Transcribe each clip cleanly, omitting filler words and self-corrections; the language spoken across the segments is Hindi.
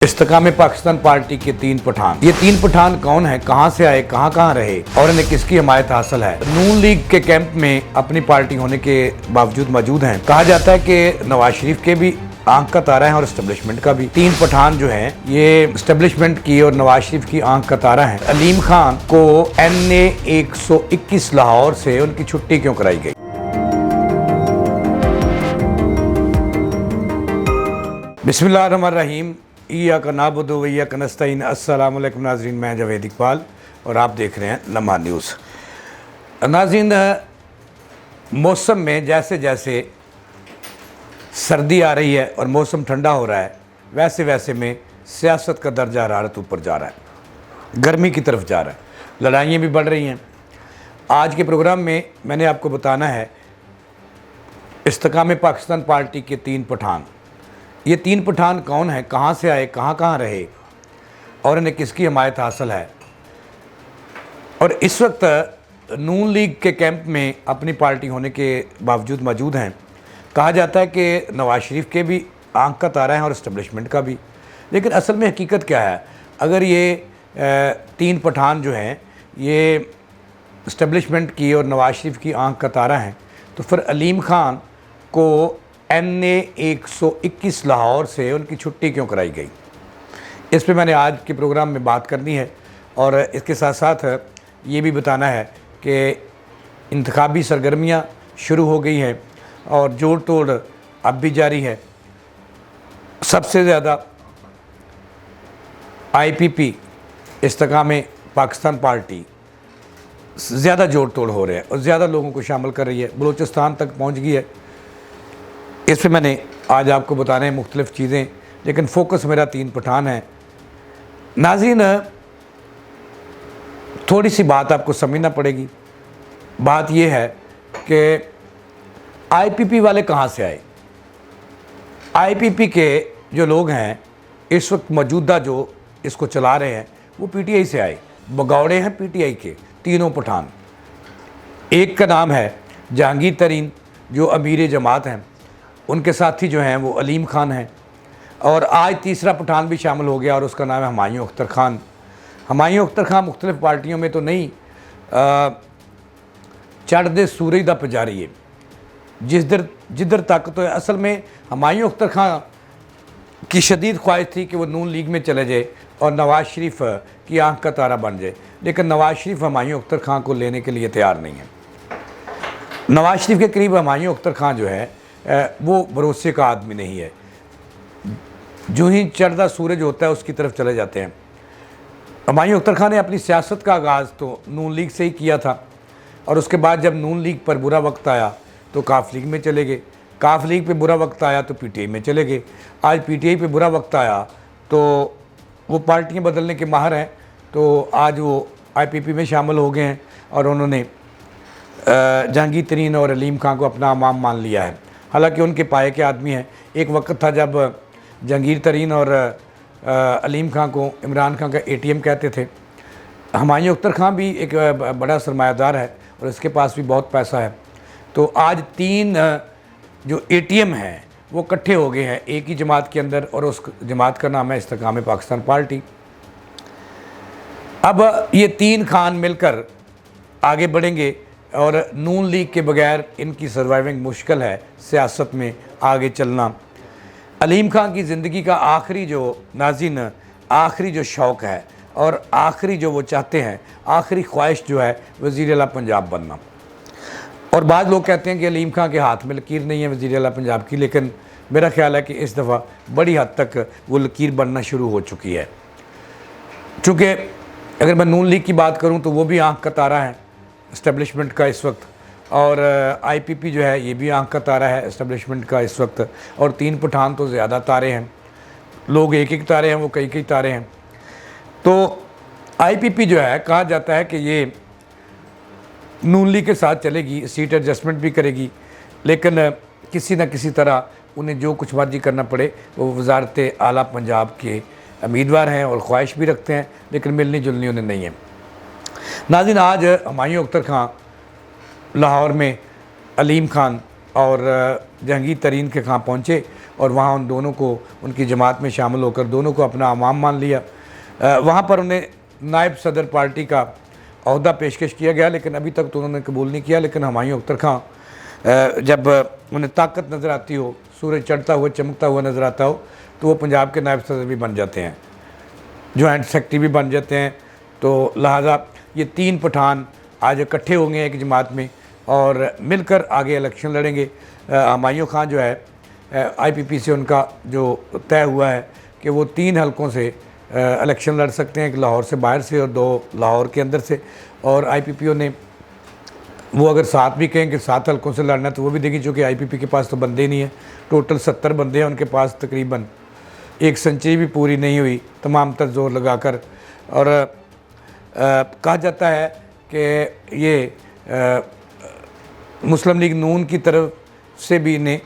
इस्तेकाम पाकिस्तान पार्टी के तीन पठान। ये तीन पठान कौन है, कहां से आए, कहां रहे और इन्हें किसकी हमायत हासिल है। नून लीग के कैंप में अपनी पार्टी होने के बावजूद मौजूद हैं। कहा जाता है कि नवाज शरीफ के भी आंख का तारा है और एस्टेब्लिशमेंट का भी। तीन पठान जो हैं ये एस्टेब्लिशमेंट की और नवाज शरीफ की आंख का तारा है। अलीम खान को NA 121 लाहौर से उनकी छुट्टी क्यों कराई गई। बिस्मिल्लाहिर्रहमानिर्रहीम। ईया का नाबुदु व ईया का नस्तईन। अस्सलाम वालेकुम नाज़रीन, मैं जावेद इकबाल और आप देख रहे हैं लम्हा न्यूज़। नाज़रीन, मौसम में जैसे जैसे सर्दी आ रही है और मौसम ठंडा हो रहा है, वैसे वैसे में सियासत का दर्जा हरारत ऊपर जा रहा है, गर्मी की तरफ जा रहा है, लड़ाइयाँ भी बढ़ रही हैं। आज के प्रोग्राम में मैंने आपको बताना है इस्तेकाम पाकिस्तान पार्टी के तीन पठान। ये तीन पठान कौन हैं, कहां से आए, कहां रहे और इन्हें किसकी हमायत हासिल है। और इस वक्त नून लीग के कैंप में अपनी पार्टी होने के बावजूद मौजूद हैं। कहा जाता है कि नवाज शरीफ के भी आंख का तारा है और एस्टेब्लिशमेंट का भी। लेकिन असल में हकीकत क्या है, अगर ये तीन पठान जो हैं ये एस्टेब्लिशमेंट की और नवाज शरीफ की आंख का तारा हैं, तो फिर अलीम खान को NA 121 लाहौर से उनकी छुट्टी क्यों कराई गई। इस पे मैंने आज के प्रोग्राम में बात करनी है और इसके साथ साथ ये भी बताना है कि इंतखाबी सरगर्मियाँ शुरू हो गई हैं और जोड़ तोड़ अब भी जारी है। सबसे ज़्यादा IPP इस्तेकाम पाकिस्तान पार्टी ज़्यादा जोड़ तोड़ हो रहे हैं और ज़्यादा लोगों को शामिल कर रही है, बलूचिस्तान तक पहुँच गई है। इस पर मैंने आज आपको बताने हैं मुख्तलिफ़ चीज़ें, लेकिन फोकस मेरा तीन पठान है। नाज़रीन, थोड़ी सी बात आपको समझना पड़ेगी। बात यह है कि IPP वाले कहाँ से आए। IPP के जो लोग हैं इस वक्त मौजूदा जो इसको चला रहे हैं वो PTI से आए, बगौड़े हैं PTI के तीनों पठान। एक का नाम है जहांगीर तरीन जो अमीर जमात हैं, उनके साथी जो हैं वो अलीम खान हैं और आज तीसरा पठान भी शामिल हो गया और उसका नाम है हुमायूं अख्तर खान। हुमायूं अख्तर खान मुख्तलिफ़ पार्टियों में तो नहीं, चढ़दे सूरज दा पुजारी है, जिधर ताकत है। असल में हुमायूं अख्तर खान की शदीद ख्वाहिश थी कि वो नून लीग में चले जाए और नवाज शरीफ की आंख का तारा बन जाए, लेकिन नवाज शरीफ हुमायूं अख्तर खान को लेने के लिए तैयार नहीं है। नवाज शरीफ के करीब हुमायूं अख्तर खान जो है वो भरोसे का आदमी नहीं है। जो ही चढ़ता सूरज होता है उसकी तरफ चले जाते हैं। हुमायूं अख्तर खान ने अपनी सियासत का आगाज़ तो नून लीग से ही किया था और उसके बाद जब नून लीग पर बुरा वक्त आया तो काफ लीग में चले गए, काफ लीग पे बुरा वक्त आया तो PTI में चले गए। आज PTI पे बुरा वक्त आया तो वो पार्टियां बदलने के माहिर हैं, तो आज वो IPP में शामिल हो गए हैं और उन्होंने जहांगीर तरीन और अलीम खान को अपना इमाम मान लिया है। हालांकि उनके पाए के आदमी हैं। एक वक्त था जब जहांगीर तरीन और अलीम खान को इमरान खान का ATM कहते थे। हुमायूं अख्तर खान भी एक बड़ा सरमायादार है और इसके पास भी बहुत पैसा है। तो आज तीन जो ATM हैं वो इकट्ठे हो गए हैं एक ही जमात के अंदर और उस जमात का नाम है इस्तेकाम पाकिस्तान पार्टी। अब ये तीन खान मिलकर आगे बढ़ेंगे और नून लीग के बगैर इनकी सर्वाइविंग मुश्किल है, सियासत में आगे चलना। अलीम खान की ज़िंदगी का आखिरी जो नाज़रीन आखिरी जो शौक़ है और आखिरी जो वो चाहते हैं, आखिरी ख्वाहिश जो है वज़ीर आला पंजाब बनना। और बाद लोग कहते हैं कि अलीम खान के हाथ में लकीर नहीं है वज़ीर आला पंजाब की, लेकिन मेरा ख्याल है कि इस दफ़ा बड़ी हद तक वो लकीर बनना शुरू हो चुकी है। चूँकि अगर मैं नून लीग की बात करूँ तो वो भी आँख का तारा है इस्टेब्लिशमेंट का इस वक्त, और IPP जो है ये भी आंख का तारा है इस्टेब्लिशमेंट का इस वक्त। और तीन पठान तो ज़्यादा तारे हैं, लोग एक एक तारे हैं, वो कई कई तारे हैं। तो IPP जो है कहा जाता है कि ये नून लीग के साथ चलेगी, सीट एडजस्टमेंट भी करेगी, लेकिन किसी न किसी तरह उन्हें जो कुछ मर्जी करना पड़े वो वज़ारत आला पंजाब के उम्मीदवार हैं और ख्वाहिश भी रखते हैं, लेकिन मिलनी जुलनी उन्हें नहीं है। नाज़रीन, आज हुमायूं अख्तर खान लाहौर में अलीम खान और जहांगीर तरीन के खां पहुँचे और वहाँ उन दोनों को उनकी जमात में शामिल होकर दोनों को अपना इमाम मान लिया। वहाँ पर उन्हें नायब सदर पार्टी का अहदा पेशकश किया गया, लेकिन अभी तक तो उन्होंने कबूल नहीं किया। लेकिन हुमायूं अख्तर खां जब उन्हें ताकत नज़र आती हो, सूरज चढ़ता हुआ चमकता हुआ नज़र आता हो, तो वो पंजाब के नायब सदर भी बन जाते हैं, जॉइंट सेक्रेटरी भी बन जाते हैं। तो लिहाजा ये 3 पठान आज इकट्ठे होंगे एक जमात में और मिलकर आगे इलेक्शन लड़ेंगे। हुमायूं खां जो है IPP से उनका जो तय हुआ है कि वो 3 हलकों से इलेक्शन लड़ सकते हैं, एक लाहौर से बाहर से और 2 लाहौर के अंदर से। और IPPO ने वो अगर 7 भी कहें कि 7 हलकों से लड़ना तो वो भी देगी, चूँकि IPP के पास तो बंदे नहीं है। टोटल 70 बंदे हैं उनके पास, तकरीबन 1 सेंचुरी भी पूरी नहीं हुई तमाम तर जोर लगाकर। और कहा जाता है कि ये मुस्लिम लीग नून की तरफ से भी इन्हें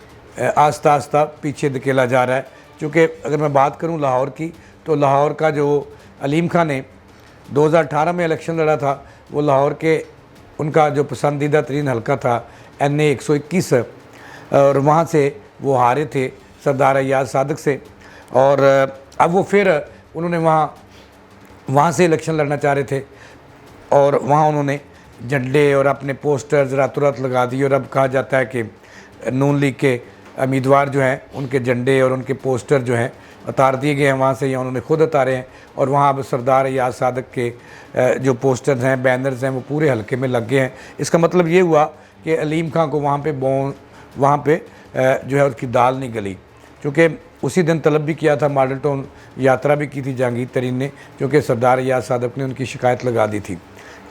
आस्ता आस्ता पीछे धकेला जा रहा है। चूँकि अगर मैं बात करूँ लाहौर की, तो लाहौर का जो अलीम खां ने 2018 में इलेक्शन लड़ा था, वो लाहौर के उनका जो पसंदीदा तरीन हलका था NA 121, और वहाँ से वो हारे थे सरदार अय्याज सादक से। और अब वो फिर उन्होंने वहाँ से इलेक्शन लड़ना चाह रहे थे और वहाँ उन्होंने झंडे और अपने पोस्टर्स रातों रात लगा दिए। और अब कहा जाता है कि नून लीग के उम्मीदवार जो हैं उनके झंडे और उनके पोस्टर जो हैं उतार दिए गए हैं वहाँ से, या उन्होंने खुद उतारे हैं। और वहाँ अब सरदार अय्याज सादक के जो पोस्टर्स हैं, बैनर्स हैं, वो पूरे हलके में लग गए हैं। इसका मतलब ये हुआ कि अलीम खां को वहाँ पे जो है उसकी दाल नहीं गली, क्योंकि उसी दिन तलब भी किया था, मॉडल टाउन यात्रा भी की थी जहांगीर तरीन ने, क्योंकि सरदार अय्याज सादक ने उनकी शिकायत लगा दी थी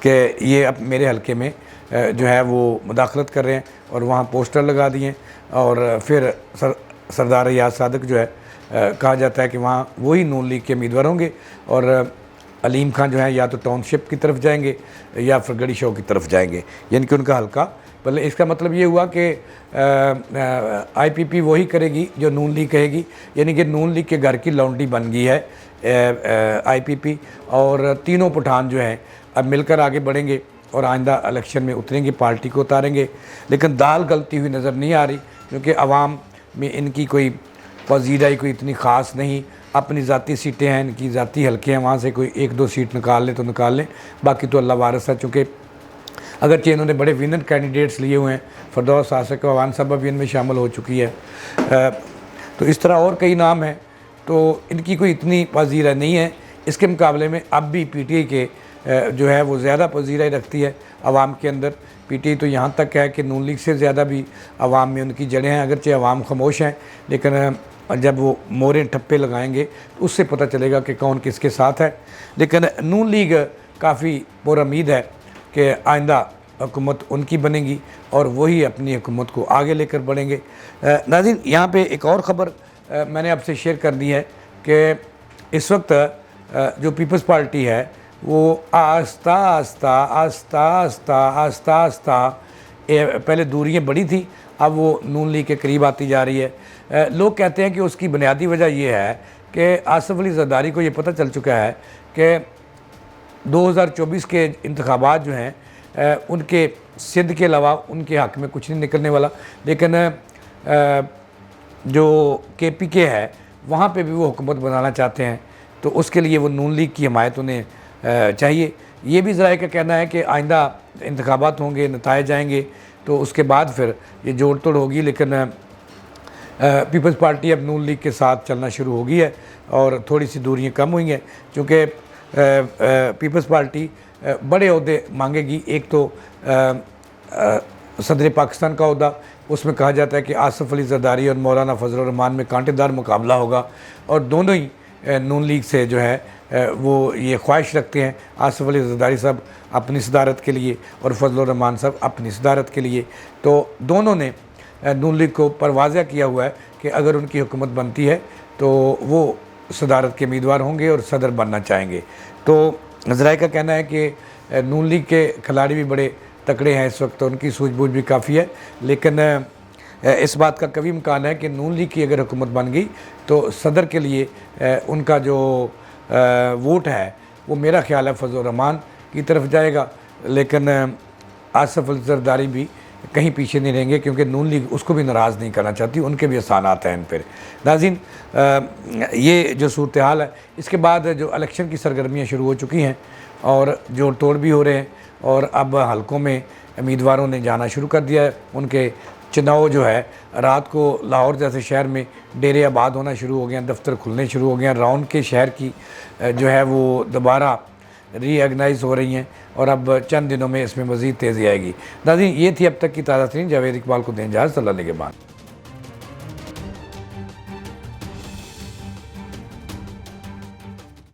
कि ये अब मेरे हलके में जो है वो मुदाखलत कर रहे हैं, और वहाँ पोस्टर लगा दिए। और फिर सरदार अय्याज सादक जो है कहा जाता है कि वहाँ वही नून लीग के उम्मीदवार होंगे, और अलीम खां जो है या तो टाउनशिप की तरफ जाएंगे या फिर गड़ी शो की तरफ जाएंगे, यानी कि उनका हलका। पहले इसका मतलब ये हुआ कि IPP वही करेगी जो नून लीग कहेगी, यानी कि नून लीग के घर की लौंडी बन गई है IPP। और तीनों पठान जो हैं अब मिलकर आगे बढ़ेंगे और आइंदा इलेक्शन में उतरेंगे, पार्टी को उतारेंगे। लेकिन दाल गलती हुई नज़र नहीं आ रही, क्योंकि अवाम में इनकी कोई पजीराई कोई इतनी ख़ास नहीं। अपनी ज़ाती सीटें हैं, इनकी ज़ाती हल्के हैं, वहाँ से कोई 1-2 सीट निकाल लें तो निकाल लें, बाकी तो अल्लाह वारिस है। चूँकि अगरचे इन्होंने बड़े विनर कैंडिडेट्स लिए हुए हैं, फरदौस आसिक अवान साहबा भी इनमें शामिल हो चुकी है, तो इस तरह और कई नाम हैं, तो इनकी कोई इतनी पजीराई नहीं है। इसके मुकाबले में अब भी PTI के जो है वो ज़्यादा पजीराई रखती है आवाम के अंदर। PTI तो यहाँ तक है कि नून लीग से ज़्यादा भी आवाम में उनकी जड़ें हैं, अगरचे आवाम खामोश हैं, लेकिन जब वो मोहरें ठप्पे लगाएंगे तो उससे पता चलेगा कि कौन किसके साथ है। लेकिन नून लीग काफ़ी पुरुम्मीद है कि आइंदा हुकूमत उनकी बनेगी और वही अपनी हुकूमत को आगे लेकर बढ़ेंगे। नाज़रीन, यहाँ पे एक और ख़बर मैंने आपसे शेयर कर दी है कि इस वक्त जो पीपल्स पार्टी है वो आस्ता आस्ता पहले दूरियां बढ़ी थी, अब वो नून लीग के करीब आती जा रही है। लोग कहते हैं कि उसकी बुनियादी वजह ये है कि आसिफ अली जरदारी को ये पता चल चुका है कि 2024 के इंतखाबात जो हैं उनके सिंध के अलावा उनके हक़ में कुछ नहीं निकलने वाला। लेकिन जो KPK है वहाँ पे भी वो हुकूमत बनाना चाहते हैं, तो उसके लिए वो नून लीग की हमायत उन्हें चाहिए। ये भी ज़राए का कहना है कि आइंदा इंतखाबात होंगे, नताए जाएंगे, तो उसके बाद फिर ये जोड़ तोड़ होगी। लेकिन पीपल्स पार्टी अब नून लीग के साथ चलना शुरू हो गई है और थोड़ी सी दूरियां कम हुई हैं, क्योंकि पीपल्स पार्टी बड़े ओहदे मांगेगी। एक तो सदर पाकिस्तान का ओहदा, उसमें कहा जाता है कि आसिफ अली जरदारी और मौलाना फजलुर रहमान में कांटेदार मुकाबला होगा, और दोनों ही नून लीग से जो है वो ये ख्वाहिश रखते हैं, आसिफ अली जरदारी साहब अपनी सदारत के लिए और फजलुर रहमान साहब अपनी सदारत के लिए। तो दोनों ने नून लीग को परवाज़ा किया हुआ है कि अगर उनकी हुकूमत बनती है तो वो सदारत के उम्मीदवार होंगे और सदर बनना चाहेंगे। तो ज़राए का कहना है कि नून लीग के खिलाड़ी भी बड़े तकड़े हैं इस वक्त, तो उनकी सूझबूझ भी काफ़ी है। लेकिन इस बात का कभी इम्कान है कि नून लीग की अगर हुकूमत बन गई तो सदर के लिए उनका जो वोट है वो मेरा ख्याल है फजलुर रहमान की तरफ जाएगा। लेकिन आसिफ अली जरदारी भी कहीं पीछे नहीं रहेंगे, क्योंकि नून लीग उसको भी नाराज़ नहीं करना चाहती, उनके भी एहसानात हैं इन पर। नाज़रीन, ये जो सूरत हाल है, इसके बाद जो इलेक्शन की सरगर्मियाँ शुरू हो चुकी हैं और जो टोर भी हो रहे हैं, और अब हलकों में उम्मीदवारों ने जाना शुरू कर दिया है। उनके चुनाव जो है रात को लाहौर जैसे शहर में डेरे आबाद होना शुरू हो गए हैं, दफ्तर खुलने शुरू हो गए हैं, राउंड के शहर की जो है वो दोबारा रीऑर्गेनाइज हो रही हैं, और अब चंद दिनों में इसमें मज़ीद तेज़ी आएगी। नाज़रीन, ये थी अब तक की ताज़ा तरीन। जावेद इकबाल को दें इजाज़त, अल्लाह के बाद।